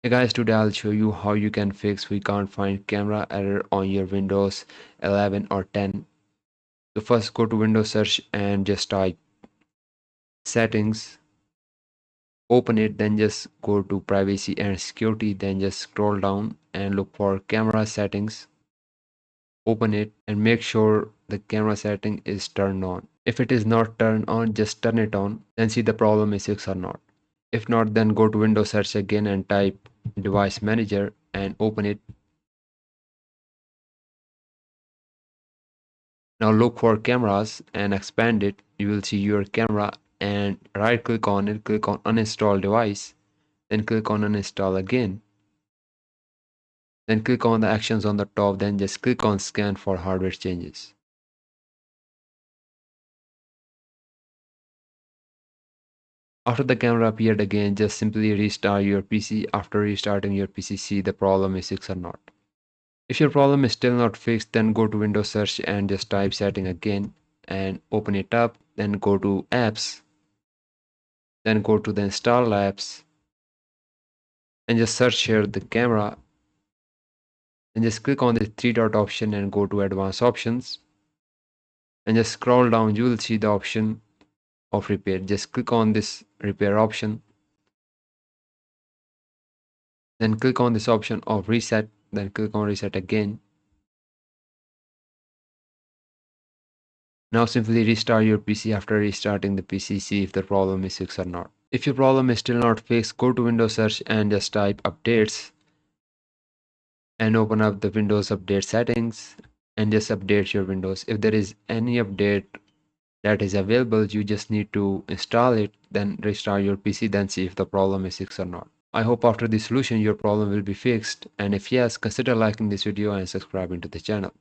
Hey guys, today I'll show you how you can fix we can't find camera error on your Windows 11 or 10. So first go to Windows search and just type settings, open it, then just go to privacy and security, then just scroll down and look for camera settings, open it and make sure the camera setting is turned on. If it is not turned on, just turn it on and see the problem is fixed or not. If not, then go to Windows search again and type device manager and open it. Now look for cameras and expand it. You will see your camera and right click on it, click on uninstall device, then click on uninstall again. Then click on the actions on the top, then just click on scan for hardware changes. After the camera appeared again, just simply restart your PC. After restarting your PC, see the problem is fixed or not. If your problem is still not fixed, then go to Windows search and just type setting again and open it up. Then go to apps, then go to the install apps and just search here the camera and just click on the three dot option and go to advanced options and just scroll down. You will see the option of repair. Just click on this repair option, then click on this option of reset, then click on reset again. Now simply restart your PC. After restarting the PC, see if the problem is fixed or not. If your problem is still not fixed, go to Windows search and just type updates and open up the Windows update settings and just update your Windows. If there is any update that is available, you just need to install it, then restart your PC, then see if the problem is fixed or not. I hope after this solution your problem will be fixed, and if yes, consider liking this video and subscribing to the channel.